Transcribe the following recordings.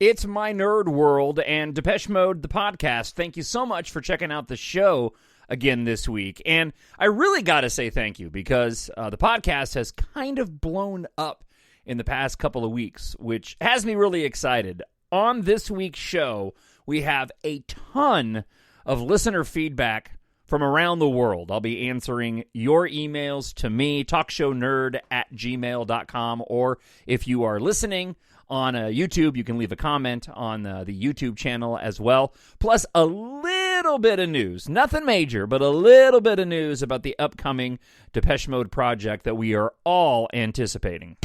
It's my nerd world and Depeche Mode, the podcast. Thank you so much for checking out the show again this week. And I really got to say thank you because the podcast has kind of blown up in the past couple of weeks, which has me really excited. On this week's show, we have a ton of listener feedback from around the world. I'll be answering your emails to me, talkshownerd@gmail.com, or if you are listening on YouTube, you can leave a comment on the YouTube channel as well. Plus a little bit of news. Nothing major, but a little bit of news about the upcoming Depeche Mode project that we are all anticipating.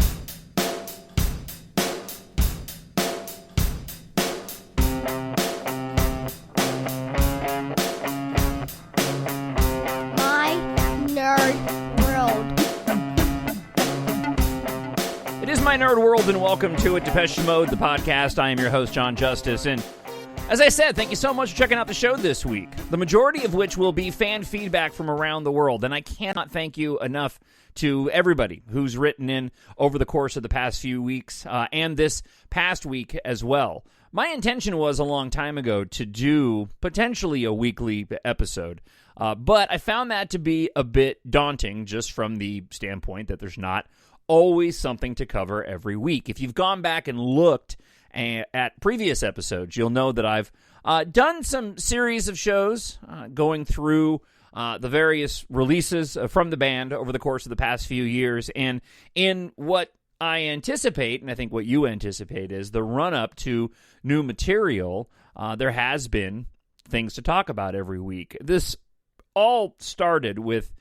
My nerd world, and welcome to it, Depeche Mode, the podcast. I am your host, Jon Justice, and as I said, thank you so much for checking out the show this week, the majority of which will be fan feedback from around the world, and I cannot thank you enough to everybody who's written in over the course of the past few weeks, and this past week as well. My intention was a long time ago to do potentially a weekly episode, but I found that to be a bit daunting just from the standpoint that there's not always something to cover every week. If you've gone back and looked at previous episodes, you'll know that I've done some series of shows going through the various releases from the band over the course of the past few years. And in what I anticipate, and I think what you anticipate, is the run-up to new material, there has been things to talk about every week. This all started with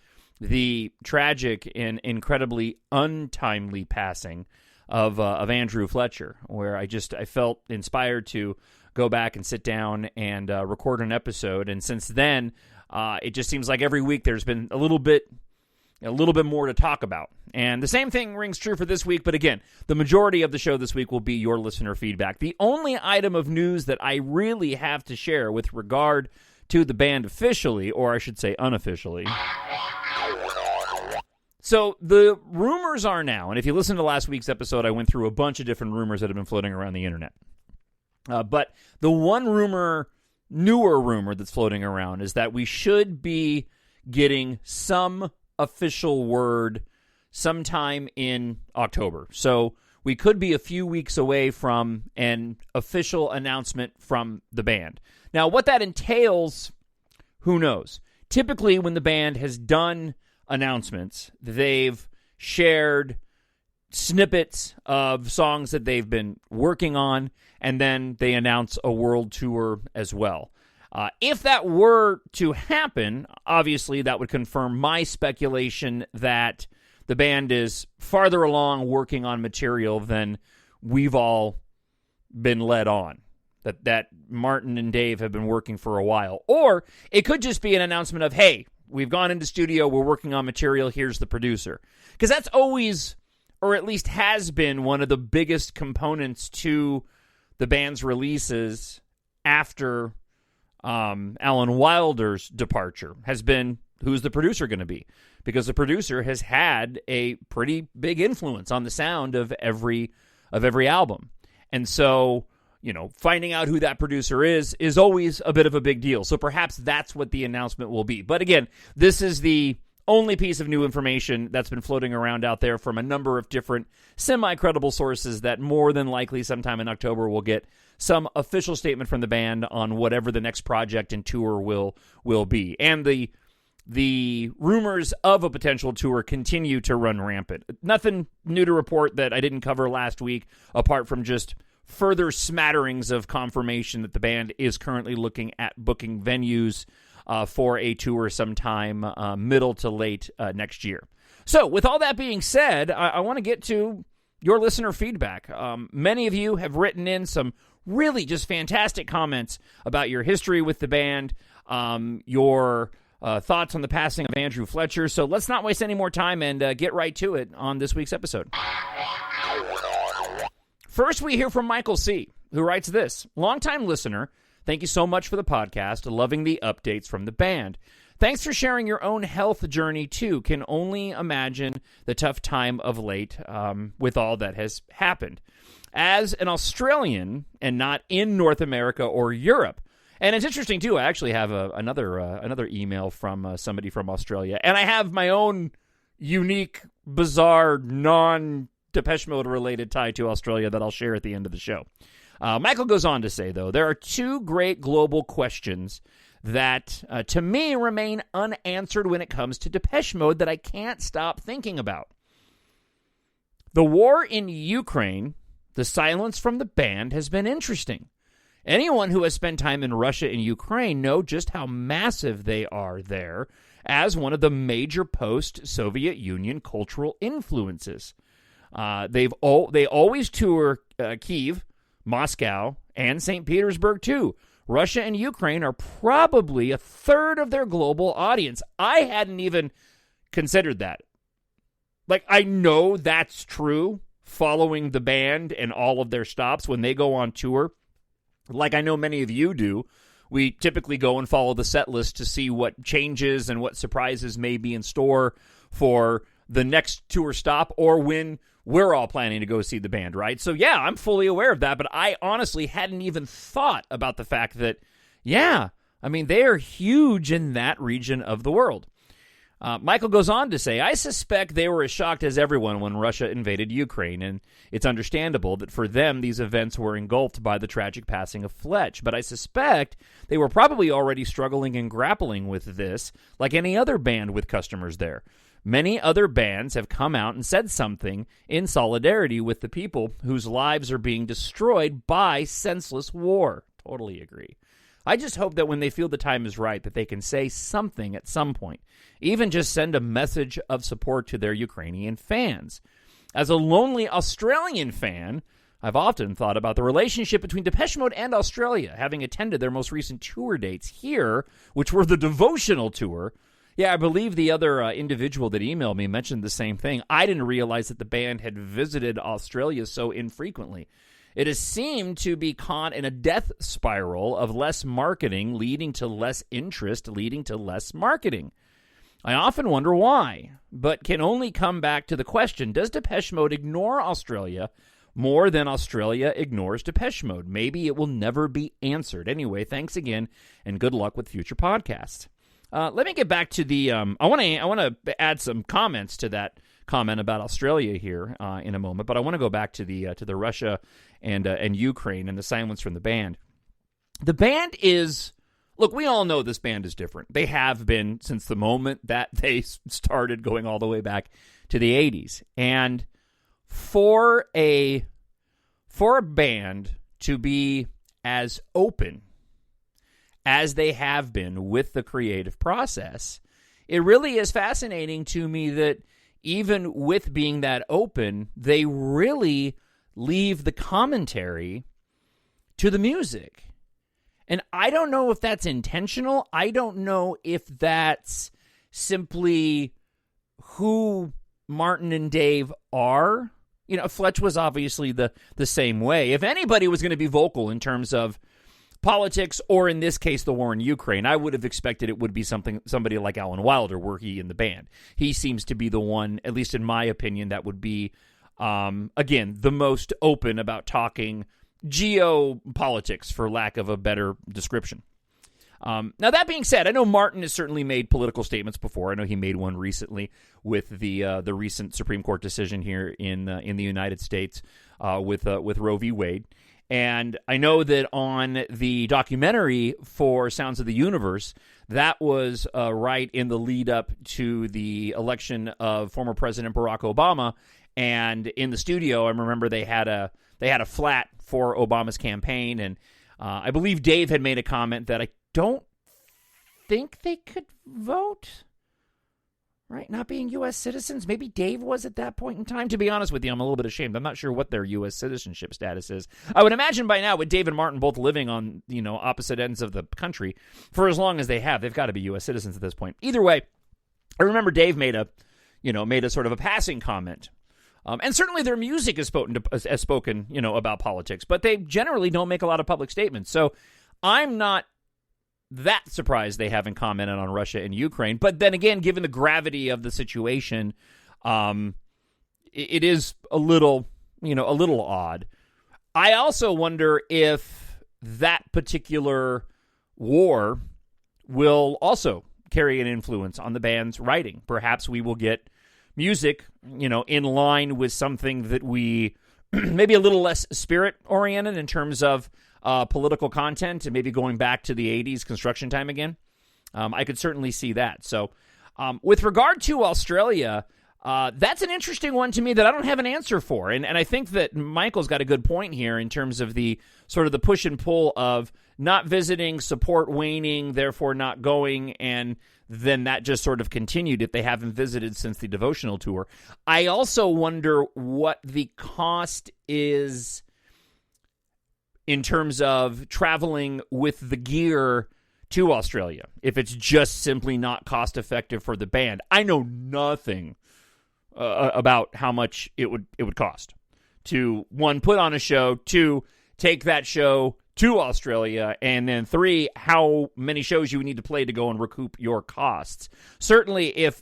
the tragic and incredibly untimely passing of Andrew Fletcher, where I felt inspired to go back and sit down and record an episode. And since then, it just seems like every week there's been a little bit more to talk about. And the same thing rings true for this week. But again, the majority of the show this week will be your listener feedback. The only item of news that I really have to share with regard to the band officially, or I should say unofficially. So the rumors are now, and if you listen to last week's episode, I went through a bunch of different rumors that have been floating around the internet. But the one newer rumor that's floating around is that we should be getting some official word sometime in October. So we could be a few weeks away from an official announcement from the band. Now, what that entails, who knows? Typically, when the band has done announcements, they've shared snippets of songs that they've been working on, and then they announce a world tour as well. If that were to happen, obviously that would confirm my speculation that the band is farther along working on material than we've all been led on. That Martin and Dave have been working for a while. Or it could just be an announcement of, hey, we've gone into studio, we're working on material, here's the producer. Because that's always, or at least has been, one of the biggest components to the band's releases after Alan Wilder's departure, has been, who's the producer going to be? Because the producer has had a pretty big influence on the sound of every album. And so, finding out who that producer is always a bit of a big deal. So perhaps that's what the announcement will be. But again, this is the only piece of new information that's been floating around out there from a number of different semi-credible sources that more than likely sometime in October we'll get some official statement from the band on whatever the next project and tour will be. And the rumors of a potential tour continue to run rampant. Nothing new to report that I didn't cover last week, apart from just further smatterings of confirmation that the band is currently looking at booking venues for a tour sometime middle to late next year. So with all that being said, I want to get to your listener feedback. Many of you have written in some really just fantastic comments about your history with the band, your thoughts on the passing of Andrew Fletcher. So let's not waste any more time and get right to it on this week's episode. First, we hear from Michael C., who writes this. Longtime listener, thank you so much for the podcast. Loving the updates from the band. Thanks for sharing your own health journey, too. Can only imagine the tough time of late with all that has happened. as an Australian and not in North America or Europe. And it's interesting, too. I actually have another email from somebody from Australia. And I have my own unique, bizarre, non-Depeche Mode-related tie to Australia that I'll share at the end of the show. Michael goes on to say, though, there are two great global questions that, to me, remain unanswered when it comes to Depeche Mode that I can't stop thinking about. The war in Ukraine, the silence from the band has been interesting. Anyone who has spent time in Russia and Ukraine know just how massive they are there as one of the major post-Soviet Union cultural influences. They always tour Kyiv, Moscow, and St. Petersburg, too. Russia and Ukraine are probably a third of their global audience. I hadn't even considered that. Like, I know that's true following the band and all of their stops when they go on tour. Like I know many of you do, we typically go and follow the set list to see what changes and what surprises may be in store for the next tour stop or when we're all planning to go see the band, right? So, yeah, I'm fully aware of that, but I honestly hadn't even thought about the fact that, yeah, I mean, they are huge in that region of the world. Michael goes on to say, I suspect they were as shocked as everyone when Russia invaded Ukraine, and it's understandable that for them these events were engulfed by the tragic passing of Fletch. But I suspect they were probably already struggling and grappling with this, like any other band with customers there. Many other bands have come out and said something in solidarity with the people whose lives are being destroyed by senseless war. Totally agree. I just hope that when they feel the time is right, that they can say something at some point. Even just send a message of support to their Ukrainian fans. As a lonely Australian fan, I've often thought about the relationship between Depeche Mode and Australia, having attended their most recent tour dates here, which were the Devotional Tour. Yeah, I believe the other individual that emailed me mentioned the same thing. I didn't realize that the band had visited Australia so infrequently. It has seemed to be caught in a death spiral of less marketing, leading to less interest, leading to less marketing. I often wonder why, but can only come back to the question, does Depeche Mode ignore Australia more than Australia ignores Depeche Mode? Maybe it will never be answered. Anyway, thanks again, and good luck with future podcasts. Let me get back to the, I want to add some comments to that comment about Australia here in a moment, but I want to go back to the Russia and Ukraine and the silence from the band. The band is, look, we all know this band is different. They have been since the moment that they started, going all the way back to the 80s. And for a band to be as open as they have been with the creative process, it really is fascinating to me that even with being that open, they really leave the commentary to the music. And I don't know if that's intentional. I don't know if that's simply who Martin and Dave are. You know, Fletch was obviously the same way. If anybody was going to be vocal in terms of politics, or in this case, the war in Ukraine, I would have expected it would be somebody like Alan Wilder, were he in the band. He seems to be the one, at least in my opinion, that would be, again, the most open about talking geopolitics, for lack of a better description. Now, that being said, I know Martin has certainly made political statements before. I know he made one recently with the recent Supreme Court decision here in the United States with Roe v. Wade. And I know that on the documentary for Sounds of the Universe, that was right in the lead up to the election of former President Barack Obama. And in the studio, I remember they had a flat for Obama's campaign, and I believe Dave had made a comment that I don't think they could vote, right? Not being U.S. citizens. Maybe Dave was at that point in time. To be honest with you, I'm a little bit ashamed. I'm not sure what their U.S. citizenship status is. I would imagine by now, with Dave and Martin both living on, opposite ends of the country for as long as they have, they've got to be U.S. citizens at this point. Either way, I remember Dave made a sort of a passing comment. And certainly their music has spoken, about politics, but they generally don't make a lot of public statements. So I'm not that surprised they haven't commented on Russia and Ukraine. But then again, given the gravity of the situation, it is a little odd. I also wonder if that particular war will also carry an influence on the band's writing. Perhaps we will get music, in line with something that we maybe a little less spirit-oriented in terms of political content, and maybe going back to the 80s construction time again. I could certainly see that. So with regard to Australia, that's an interesting one to me that I don't have an answer for. And I think that Michael's got a good point here in terms of the sort of the push and pull of not visiting, support waning, therefore not going, and then that just sort of continued if they haven't visited since the devotional tour. I also wonder what the cost is in terms of traveling with the gear to Australia, if it's just simply not cost effective for the band. I know nothing about how much it would cost to, one, put on a show, two, take that show to Australia, and then three, how many shows you would need to play to go and recoup your costs. Certainly, if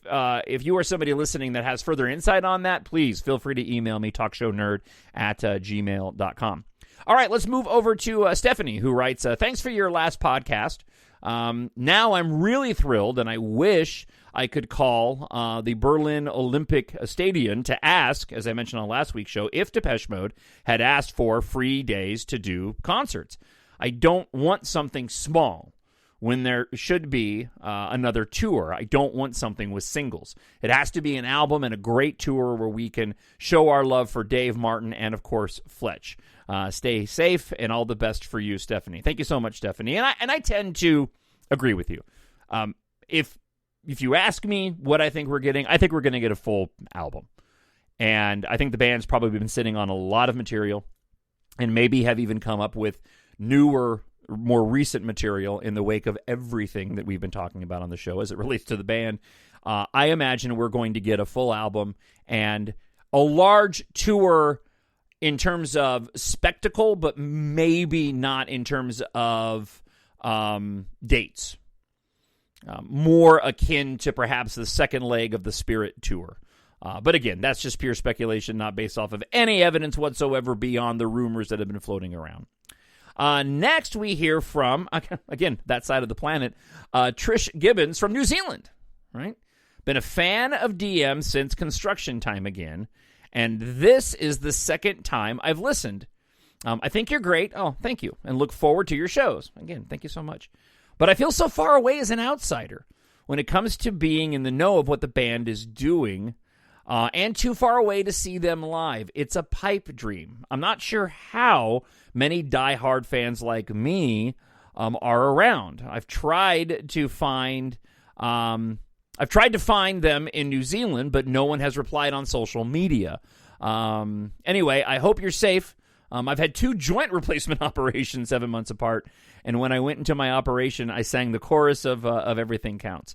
you are somebody listening that has further insight on that, please feel free to email me, talkshownerd@gmail.com. All right, let's move over to Stephanie, who writes, thanks for your last podcast. Now I'm really thrilled, and I wish I could call the Berlin Olympic Stadion to ask, as I mentioned on last week's show, if Depeche Mode had asked for free days to do concerts. I don't want something small when there should be another tour. I don't want something with singles. It has to be an album and a great tour where we can show our love for Dave Martin and, of course, Fletch. Stay safe, and all the best for you, Stephanie. Thank you so much, Stephanie. And I tend to agree with you. If you ask me what I think we're getting, I think we're going to get a full album. And I think the band's probably been sitting on a lot of material and maybe have even come up with newer, more recent material in the wake of everything that we've been talking about on the show as it relates to the band. I imagine we're going to get a full album and a large tour in terms of spectacle, but maybe not in terms of dates. More akin to perhaps the second leg of the Spirit Tour. But again, that's just pure speculation, not based off of any evidence whatsoever beyond the rumors that have been floating around. Next, we hear from, again, that side of the planet, Trish Gibbons from New Zealand. Right? Been a fan of DM since construction time again, and this is the second time I've listened. I think you're great. Oh, thank you. And look forward to your shows. Again, thank you so much. But I feel so far away as an outsider when it comes to being in the know of what the band is doing, and too far away to see them live. It's a pipe dream. I'm not sure how many diehard fans like me are around. I've tried to find them in New Zealand, but no one has replied on social media. Anyway, I hope you're safe. I've had 2 joint replacement operations 7 months apart, and when I went into my operation, I sang the chorus of Everything Counts.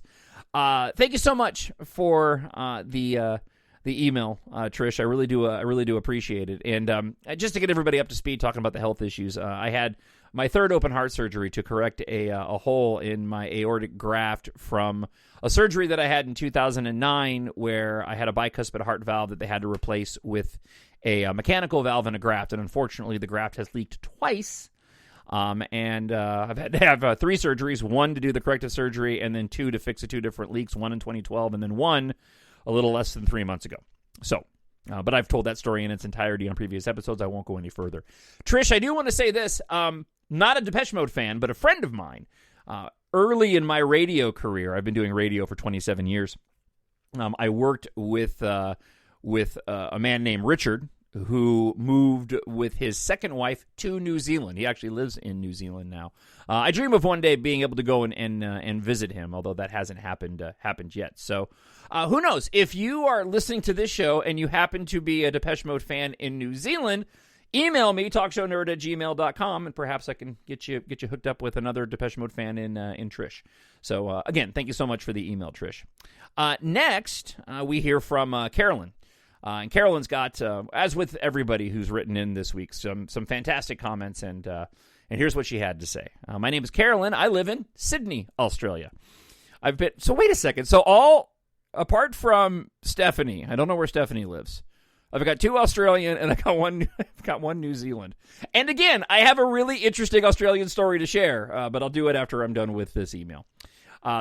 Thank you so much for the email, Trish. I really do appreciate it. And just to get everybody up to speed, talking about the health issues, I had my 3rd open heart surgery to correct a hole in my aortic graft from a surgery that I had in 2009, where I had a bicuspid heart valve that they had to replace with a mechanical valve and a graft, and unfortunately the graft has leaked twice, and I've had to have 3 surgeries, 1 to do the corrective surgery, and then 2 to fix the 2 different leaks, 1 in 2012, and then 1 a little less than 3 months ago. So, but I've told that story in its entirety on previous episodes. I won't go any further. Trish, I do want to say this, not a Depeche Mode fan, but a friend of mine. Early in my radio career, I've been doing radio for 27 years, I worked with a man named Richard, who moved with his second wife to New Zealand. He actually lives in New Zealand now. I dream of one day being able to go and visit him, although that hasn't happened yet. So who knows? If you are listening to this show and you happen to be a Depeche Mode fan in New Zealand, email me, talkshownerd@gmail.com, and perhaps I can get you hooked up with another Depeche Mode fan in Trish. So again, thank you so much for the email, Trish. Next, we hear from Carolyn. And Carolyn's got, as with everybody who's written in this week, some fantastic comments, and here's what she had to say. My name is Carolyn. I live in Sydney, Australia. So wait a second. So apart from Stephanie, I don't know where Stephanie lives. I've got 2 Australian, and I've got one New Zealand. And again, I have a really interesting Australian story to share, but I'll do it after I'm done with this email.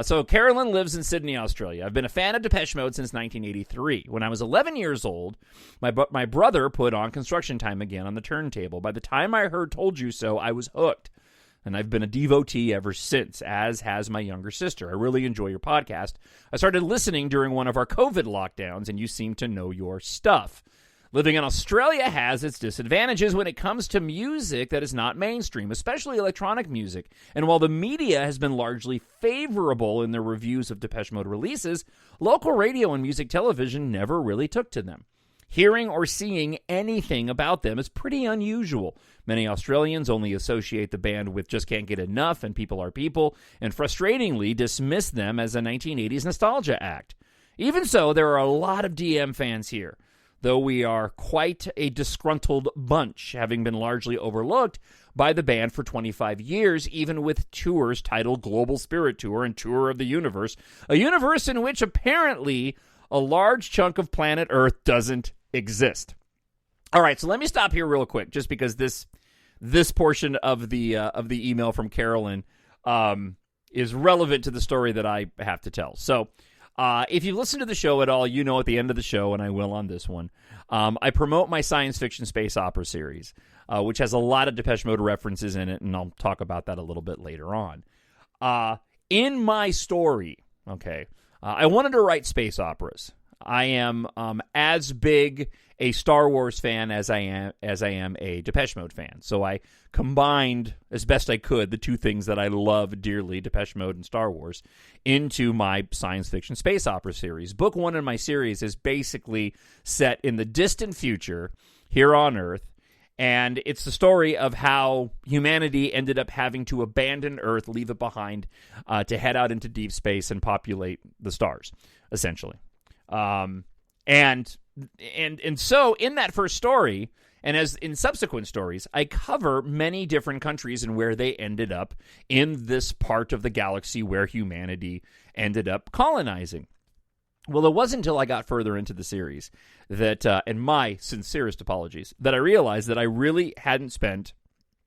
So Carolyn lives in Sydney, Australia. I've been a fan of Depeche Mode since 1983. When I was 11 years old, my brother put on Construction Time Again on the turntable. By the time I heard Told You So, I was hooked. And I've been a devotee ever since, as has my younger sister. I really enjoy your podcast. I started listening during one of our COVID lockdowns, and you seem to know your stuff. Living in Australia has its disadvantages when it comes to music that is not mainstream, especially electronic music. And while the media has been largely favorable in their reviews of Depeche Mode releases, local radio and music television never really took to them. Hearing or seeing anything about them is pretty unusual. Many Australians only associate the band with Just Can't Get Enough and People Are People, and frustratingly dismiss them as a 1980s nostalgia act. Even so, there are a lot of DM fans here, though we are quite a disgruntled bunch, having been largely overlooked by the band for 25 years, even with tours titled Global Spirit Tour and Tour of the Universe, a universe in which apparently a large chunk of planet Earth doesn't exist. All right, so let me stop here real quick, just because this portion of the email from Carolyn is relevant to the story that I have to tell. So, if you listen to the show at all, you know at the end of the show, and I will on this one, I promote my science fiction space opera series, which has a lot of Depeche Mode references in it, and I'll talk about that a little bit later on. In my story, okay, I wanted to write space operas. I am as big a Star Wars fan as I am a Depeche Mode fan. So I combined, as best I could, the two things that I love dearly, Depeche Mode and Star Wars, into my science fiction space opera series. Book 1 in my series is basically set in the distant future here on Earth, and it's the story of how humanity ended up having to abandon Earth, leave it behind, to head out into deep space and populate the stars, essentially. And so in that first story, and as in subsequent stories, I cover many different countries and where they ended up in this part of the galaxy where humanity ended up colonizing. Well, it wasn't until I got further into the series that, and my sincerest apologies, that I realized that I really hadn't spent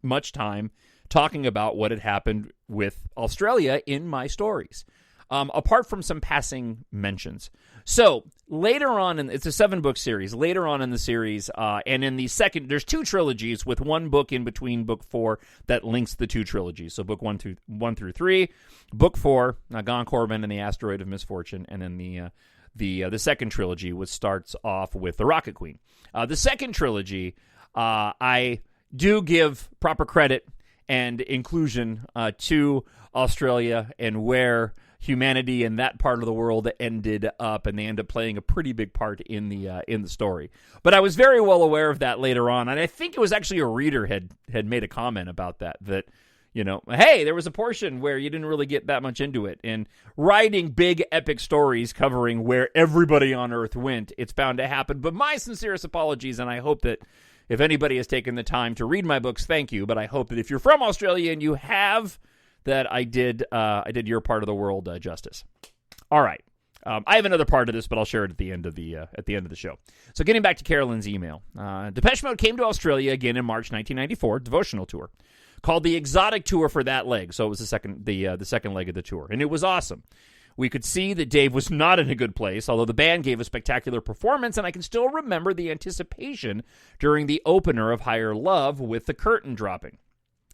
much time talking about what had happened with Australia in my stories, apart from some passing mentions. So later on, it's a 7-book series. Later on in the series, and in the second, there's 2 trilogies with one book in between book 4 that links the 2 trilogies. So book 1 through 3, book 4, Gahan, Corbijn, and the Asteroid of Misfortune, and then the second trilogy, which starts off with the Rocket Queen. The second trilogy, I do give proper credit and inclusion to Australia and where humanity in that part of the world ended up, and they end up playing a pretty big part in the story. But I was very well aware of that later on, and I think it was actually a reader had made a comment about that, you know, hey, there was a portion where you didn't really get that much into it. And writing big epic stories covering where everybody on Earth went, it's bound to happen. But my sincerest apologies, and I hope that if anybody has taken the time to read my books, thank you. But I hope that if you're from Australia and you have, that I did your part of the world justice. All right, I have another part of this, but I'll share it at the end of the show. So, getting back to Carolyn's email, Depeche Mode came to Australia again in March 1994, devotional tour, called the Exotic Tour for that leg. So it was the second leg of the tour, and it was awesome. We could see that Dave was not in a good place, although the band gave a spectacular performance, and I can still remember the anticipation during the opener of Higher Love with the curtain dropping.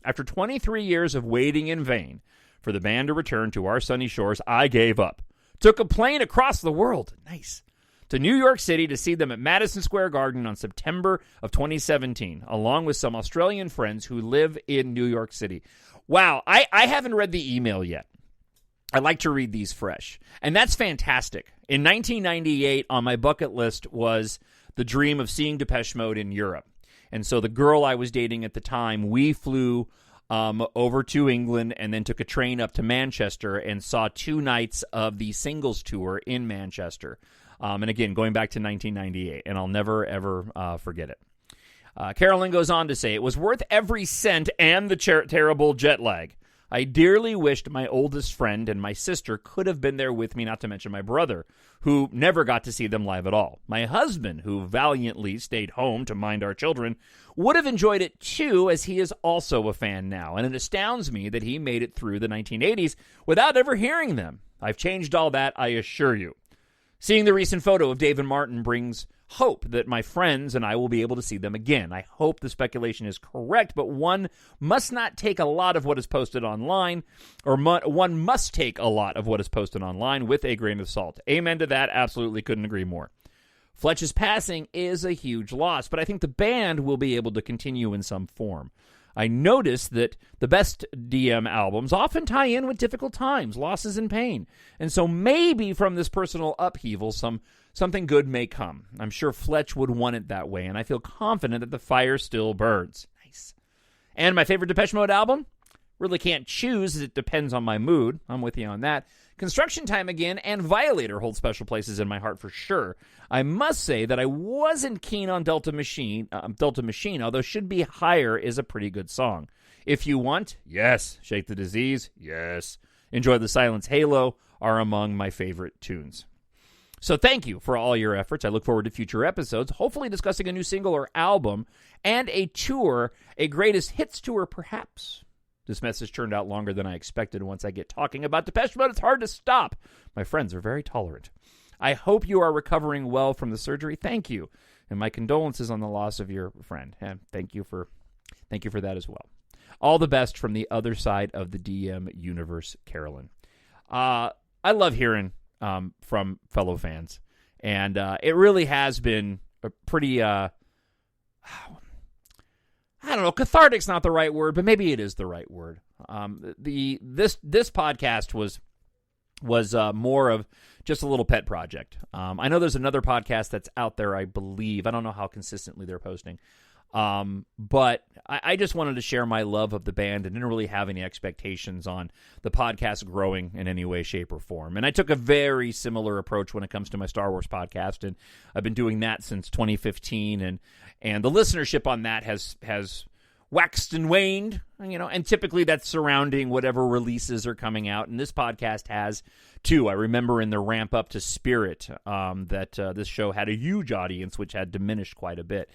After 23 years of waiting in vain for the band to return to our sunny shores, I gave up. Took a plane across the world, nice, to New York City to see them at Madison Square Garden on September of 2017, along with some Australian friends who live in New York City. Wow, I haven't read the email yet. I like to read these fresh, and that's fantastic. In 1998, on my bucket list was the dream of seeing Depeche Mode in Europe. And so the girl I was dating at the time, we flew over to England and then took a train up to Manchester and saw 2 nights of the singles tour in Manchester. And again, going back to 1998, and I'll never, ever forget it. Carolyn goes on to say, it was worth every cent and the terrible jet lag. I dearly wished my oldest friend and my sister could have been there with me, not to mention my brother, who never got to see them live at all. My husband, who valiantly stayed home to mind our children, would have enjoyed it too, as he is also a fan now, and it astounds me that he made it through the 1980s without ever hearing them. I've changed all that, I assure you. Seeing the recent photo of Dave and Martin brings hope that my friends and I will be able to see them again. I hope the speculation is correct, but one must not take a lot of what is posted online, or one must take a lot of what is posted online with a grain of salt. Amen to that. Absolutely couldn't agree more. Fletch's passing is a huge loss, but I think the band will be able to continue in some form. I noticed that the best DM albums often tie in with difficult times, losses, and pain. And so maybe from this personal upheaval, something good may come. I'm sure Fletch would want it that way, and I feel confident that the fire still burns. Nice. And my favorite Depeche Mode album? Really can't choose, as it depends on my mood. I'm with you on that. Construction Time Again and Violator hold special places in my heart for sure. I must say that I wasn't keen on Delta Machine, although Should Be Higher is a pretty good song. If You Want, yes. Shake the Disease, yes. Enjoy the Silence, Halo are among my favorite tunes. So thank you for all your efforts. I look forward to future episodes, hopefully discussing a new single or album and a tour, a greatest hits tour perhaps. This message turned out longer than I expected. Once I get talking about Depeche Mode, it's hard to stop. My friends are very tolerant. I hope you are recovering well from the surgery. Thank you. And my condolences on the loss of your friend. And thank you for that as well. All the best from the other side of the DM universe, Carolyn. I love hearing from fellow fans. And it really has been a pretty... I don't know, cathartic's not the right word, but maybe it is the right word. This podcast was more of just a little pet project. I know there's another podcast that's out there, I believe. I don't know how consistently they're posting. But I just wanted to share my love of the band and didn't really have any expectations on the podcast growing in any way, shape, or form. And I took a very similar approach when it comes to my Star Wars podcast, and I've been doing that since 2015, and the listenership on that has waxed and waned, and typically that's surrounding whatever releases are coming out, and this podcast has too. I remember in the ramp up to Spirit that this show had a huge audience, which had diminished quite a bit.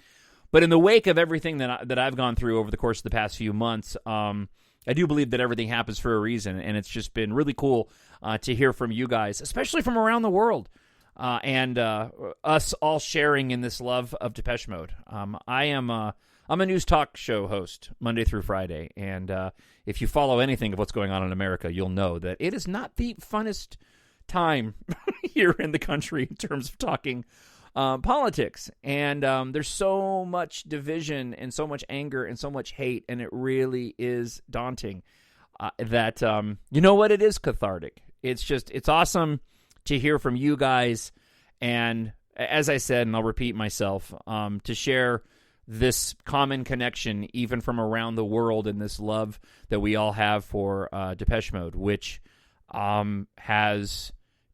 But in the wake of everything that I've gone through over the course of the past few months, I do believe that everything happens for a reason, and it's just been really cool to hear from you guys, especially from around the world, and us all sharing in this love of Depeche Mode. I'm a news talk show host Monday through Friday, and if you follow anything of what's going on in America, you'll know that it is not the funnest time here in the country in terms of talking politics, and there's so much division and so much anger and so much hate, and it really is daunting. That you know what, it is cathartic. It's awesome to hear from you guys, and as I said, and I'll repeat myself, to share this common connection, even from around the world, and this love that we all have for Depeche Mode, which has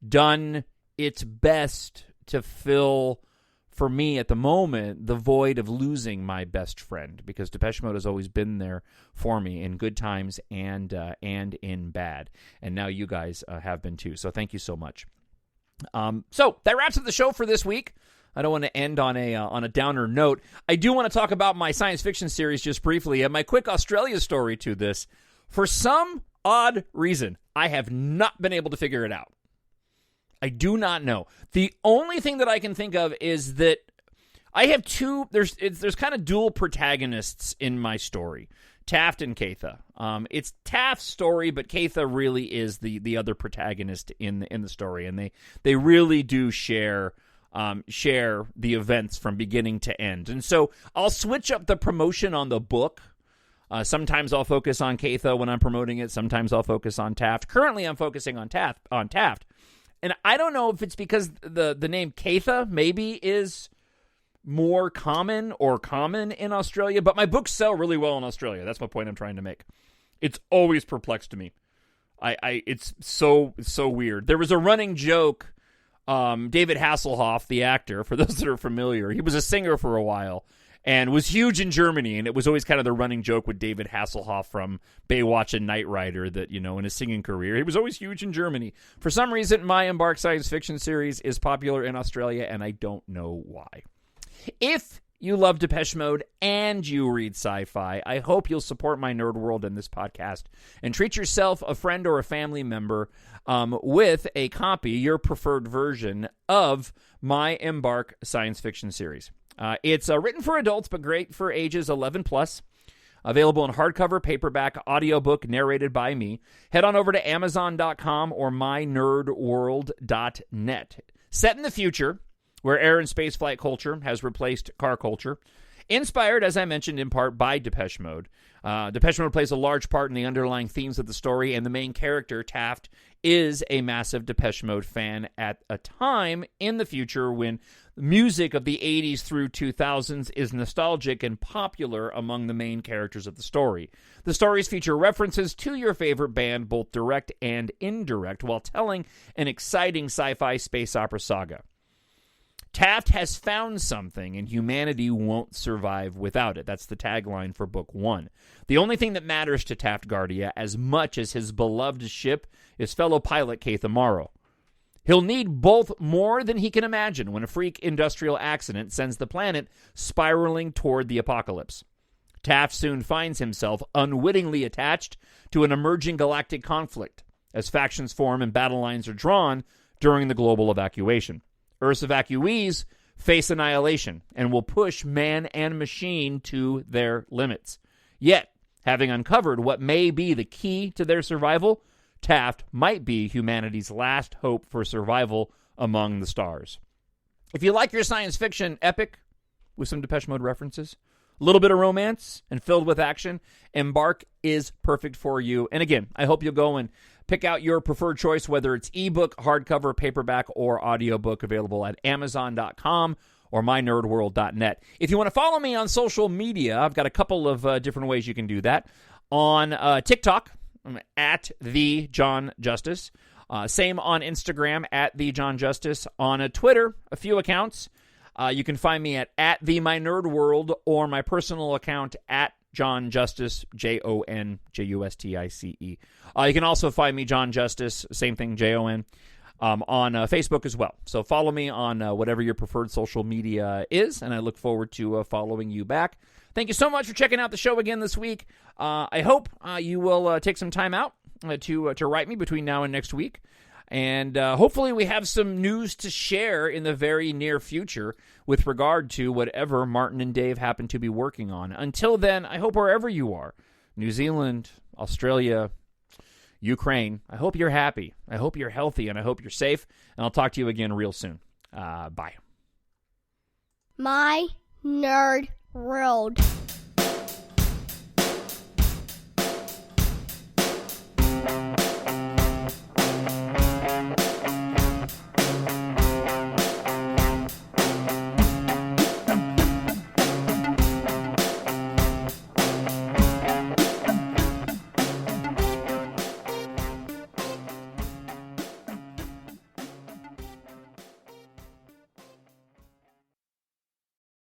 done its best to fill, for me at the moment, the void of losing my best friend, because Depeche Mode has always been there for me in good times and in bad, and now you guys have been too. So thank you so much. So that wraps up the show for this week. I don't want to end on a downer note. I do want to talk about my science fiction series just briefly, and my quick Australia story to this. For some odd reason, I have not been able to figure it out. I do not know. The only thing that I can think of is that I have there's kind of dual protagonists in my story, Taft and Catha. It's Taft's story, but Catha really is the other protagonist in the story, and they really do share the events from beginning to end. And so I'll switch up the promotion on the book. Sometimes I'll focus on Catha when I'm promoting it. Sometimes I'll focus on Taft. Currently, I'm focusing on Taft. And I don't know if it's because the name Catha maybe is more common in Australia, but my books sell really well in Australia. That's my point I'm trying to make. It's always perplexed me. It's so weird. There was a running joke. David Hasselhoff, the actor, for those that are familiar, he was a singer for a while, and was huge in Germany. And it was always kind of the running joke with David Hasselhoff from Baywatch and Knight Rider that, you know, in his singing career, he was always huge in Germany. For some reason, my EMBARK science fiction series is popular in Australia, and I don't know why. If you love Depeche Mode and you read sci-fi, I hope you'll support my nerd world and this podcast and treat yourself, a friend, or a family member with a copy, your preferred version, of my EMBARK science fiction series. It's written for adults, but great for ages 11 plus. Available in hardcover, paperback, audiobook, narrated by me. Head on over to Amazon.com or mynerdworld.net. Set in the future, where air and spaceflight culture has replaced car culture. Inspired, as I mentioned, in part by Depeche Mode. Depeche Mode plays a large part in the underlying themes of the story, and the main character, Taft, is a massive Depeche Mode fan at a time in the future when music of the 80s through 2000s is nostalgic and popular among the main characters of the story. The stories feature references to your favorite band, both direct and indirect, while telling an exciting sci-fi space opera saga. Taft has found something, and humanity won't survive without it. That's the tagline for Book 1. The only thing that matters to Taft Guardia as much as his beloved ship is fellow pilot Keith Amaro. He'll need both more than he can imagine when a freak industrial accident sends the planet spiraling toward the apocalypse. Taft soon finds himself unwittingly attached to an emerging galactic conflict as factions form and battle lines are drawn during the global evacuation. Earth's evacuees face annihilation and will push man and machine to their limits. Yet, having uncovered what may be the key to their survival, Taft might be humanity's last hope for survival among the stars. If you like your science fiction epic with some Depeche Mode references, a little bit of romance, and filled with action, EMBARK is perfect for you. And again, I hope you'll go and pick out your preferred choice, whether it's ebook, hardcover, paperback, or audiobook, available at Amazon.com or mynerdworld.net. If you want to follow me on social media, I've got a couple of different ways you can do that. On TikTok, I'm at the Jon Justice. Same on Instagram, at the Jon Justice. On Twitter, a few accounts. You can find me at the My Nerd World, or my personal account at Jon Justice, JonJustice. You can also find me, Jon Justice, same thing, JON, on Facebook as well. So follow me on whatever your preferred social media is, and I look forward to following you back. Thank you so much for checking out the show again this week. I hope you will take some time out to write me between now and next week. And hopefully we have some news to share in the very near future with regard to whatever Martin and Dave happen to be working on. Until then, I hope wherever you are, New Zealand, Australia, Ukraine, I hope you're happy. I hope you're healthy, and I hope you're safe. And I'll talk to you again real soon. Bye. My Nerd World.